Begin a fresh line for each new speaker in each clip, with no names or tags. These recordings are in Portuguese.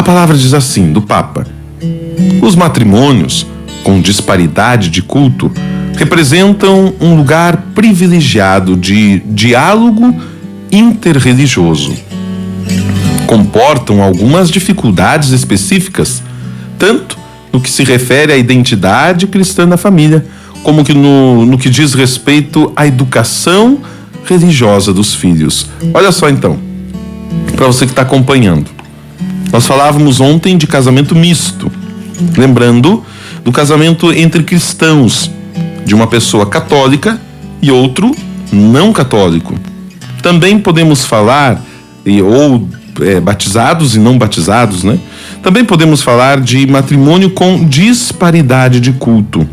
palavra diz assim, do Papa: os matrimônios com disparidade de culto representam um lugar privilegiado de diálogo interreligioso. Comportam algumas dificuldades específicas, tanto no que se refere à identidade cristã da família, como que no que diz respeito à educação religiosa dos filhos. Olha só então, para você que está acompanhando. Nós falávamos ontem de casamento misto, lembrando do casamento entre cristãos, de uma pessoa católica e outro não católico. Também podemos falar, batizados e não batizados, né? Também podemos falar de matrimônio com disparidade de culto,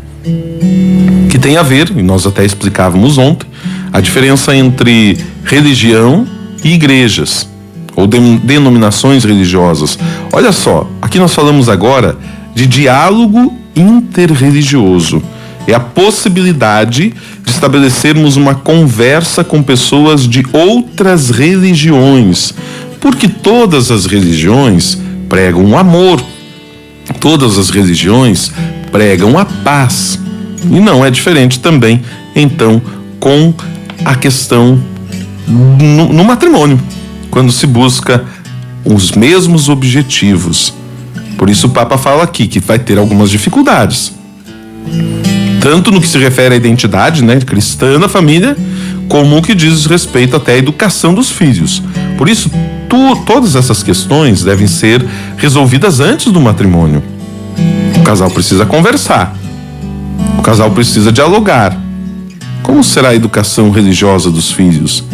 que tem a ver, e nós até explicávamos ontem, a diferença entre religião e igrejas, ou denominações religiosas. Olha só, aqui nós falamos agora de diálogo interreligioso. É a possibilidade de estabelecermos uma conversa com pessoas de outras religiões, porque todas as religiões pregam o amor, todas as religiões pregam a paz. E não é diferente também, então, com a questão no matrimônio, quando se busca os mesmos objetivos. Por isso o Papa fala aqui que vai ter algumas dificuldades, tanto no que se refere à identidade, né, cristã da família, como o que diz respeito até à educação dos filhos. Por isso, todas essas questões devem ser resolvidas antes do matrimônio. O casal precisa conversar, o casal precisa dialogar. Como será a educação religiosa dos filhos?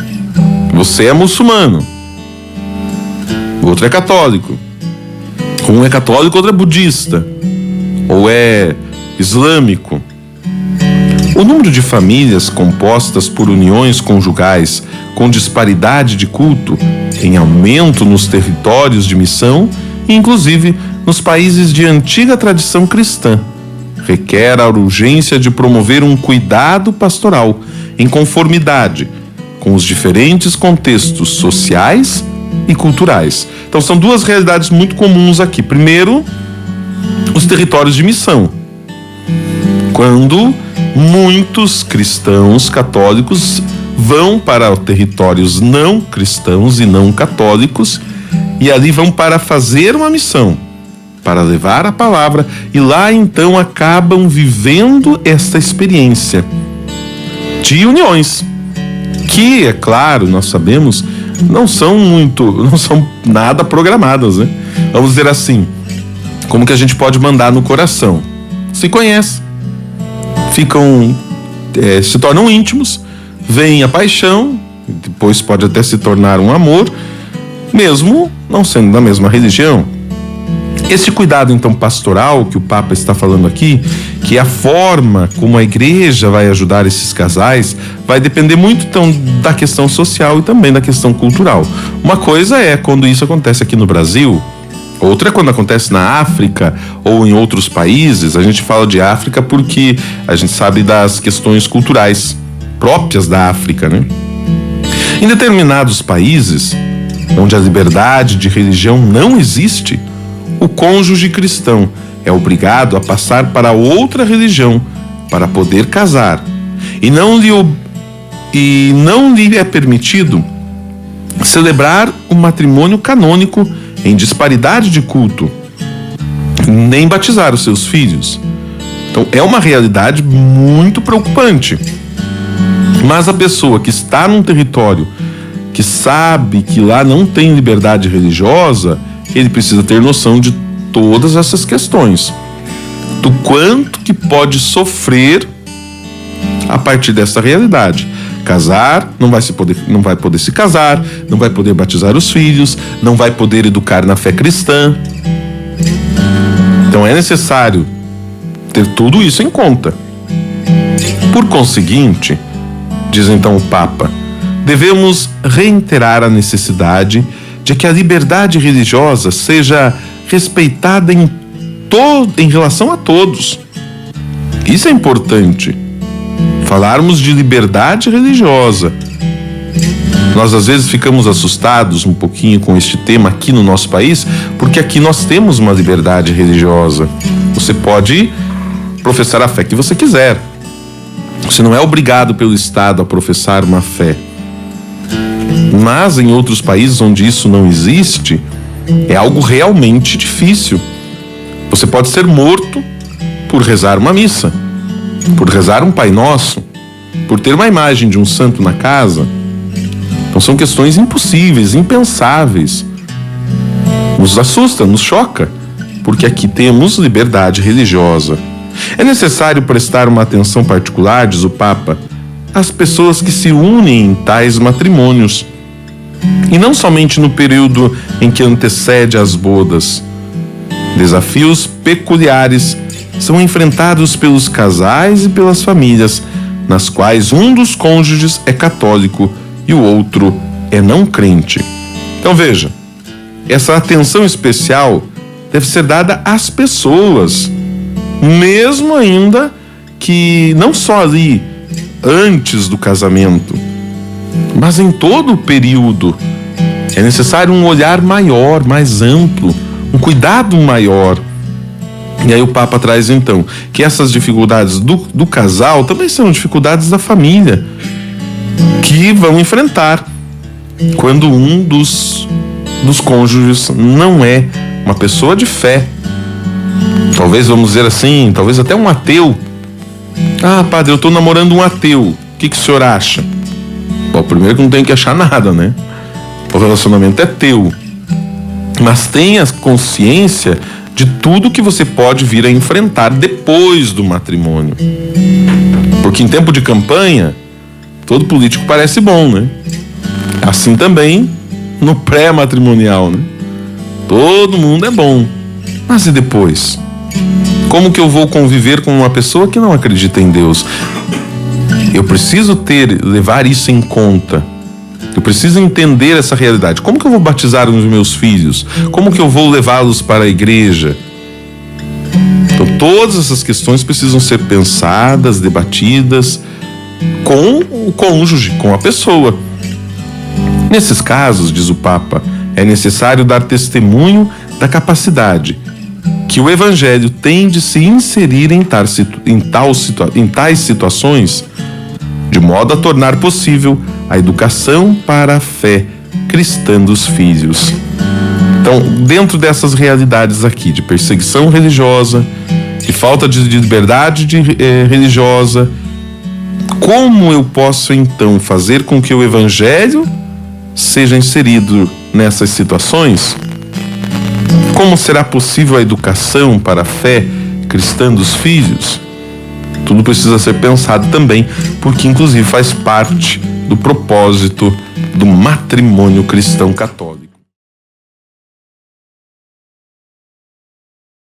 Você é muçulmano, o outro é católico. Um é católico, outro é budista, ou é islâmico. O número de famílias compostas por uniões conjugais com disparidade de culto em aumento nos territórios de missão, inclusive nos países de antiga tradição cristã, requer a urgência de promover um cuidado pastoral em conformidade com os diferentes contextos sociais e culturais. Então são duas realidades muito comuns aqui. Primeiro, os territórios de missão, quando muitos cristãos católicos vão para territórios não cristãos e não católicos, e ali vão para fazer uma missão, para levar a palavra, e lá então acabam vivendo esta experiência de uniões, que, é claro, nós sabemos, não são nada programadas, né? Vamos dizer assim, como que a gente pode mandar no coração? Se conhece, se tornam íntimos, vem a paixão, depois pode até se tornar um amor, mesmo não sendo da mesma religião. Esse cuidado, então, pastoral que o Papa está falando aqui, que é a forma como a igreja vai ajudar esses casais, vai depender muito, então, da questão social e também da questão cultural. Uma coisa é quando isso acontece aqui no Brasil, outra é quando acontece na África ou em outros países. A gente fala de África porque a gente sabe das questões culturais próprias da África, né? Em determinados países, onde a liberdade de religião não existe, o cônjuge cristão é obrigado a passar para outra religião para poder casar, e não lhe é permitido celebrar o matrimônio canônico em disparidade de culto, nem batizar os seus filhos. Então é uma realidade muito preocupante. Mas a pessoa que está num território que sabe que lá não tem liberdade religiosa, ele precisa ter noção de todas essas questões, do quanto que pode sofrer a partir dessa realidade. Casar, não vai poder se casar, não vai poder batizar os filhos, não vai poder educar na fé cristã. Então é necessário ter tudo isso em conta. Por conseguinte, diz então o Papa, devemos reiterar a necessidade de que a liberdade religiosa seja respeitada em relação a todos. Isso é importante. Falarmos de liberdade religiosa. Nós às vezes ficamos assustados um pouquinho com este tema aqui no nosso país, porque aqui nós temos uma liberdade religiosa. Você pode professar a fé que você quiser. Você não é obrigado pelo Estado a professar uma fé. Mas em outros países onde isso não existe, é algo realmente difícil. Você pode ser morto por rezar uma missa, por rezar um Pai Nosso, por ter uma imagem de um santo na casa. Então são questões impossíveis, impensáveis. Nos assusta, nos choca, porque aqui temos liberdade religiosa. É necessário prestar uma atenção particular, diz o Papa, às pessoas que se unem em tais matrimônios. E não somente no período em que antecede as bodas. Desafios peculiares são enfrentados pelos casais e pelas famílias, nas quais um dos cônjuges é católico e o outro é não crente. Então veja, essa atenção especial deve ser dada às pessoas, mesmo ainda que não só ali antes do casamento, mas em todo o período. É necessário um olhar maior, mais amplo, um cuidado maior. E aí o Papa traz então que essas dificuldades do casal também são dificuldades da família, que vão enfrentar quando um dos cônjuges não é uma pessoa de fé. Talvez, vamos dizer assim, talvez até um ateu. Ah, padre, eu estou namorando um ateu. O que o senhor acha? Bom, primeiro que não tem que achar nada, né? O relacionamento é teu. Mas tenha consciência de tudo que você pode vir a enfrentar depois do matrimônio. Porque em tempo de campanha, todo político parece bom, né? Assim também no pré-matrimonial, né? Todo mundo é bom. Mas e depois? Como que eu vou conviver com uma pessoa que não acredita em Deus? Eu preciso levar isso em conta. Eu preciso entender essa realidade. Como que eu vou batizar os meus filhos? Como que eu vou levá-los para a igreja? Então, todas essas questões precisam ser pensadas, debatidas com o cônjuge, com a pessoa. Nesses casos, diz o Papa, é necessário dar testemunho da capacidade que o Evangelho tem de se inserir em tais situações, de modo a tornar possível a educação para a fé cristã dos filhos. Então, dentro dessas realidades aqui, de perseguição religiosa, de falta de liberdade religiosa, como eu posso então fazer com que o Evangelho seja inserido nessas situações? Como será possível a educação para a fé cristã dos filhos? Tudo precisa ser pensado também, porque inclusive faz parte do propósito do matrimônio cristão católico.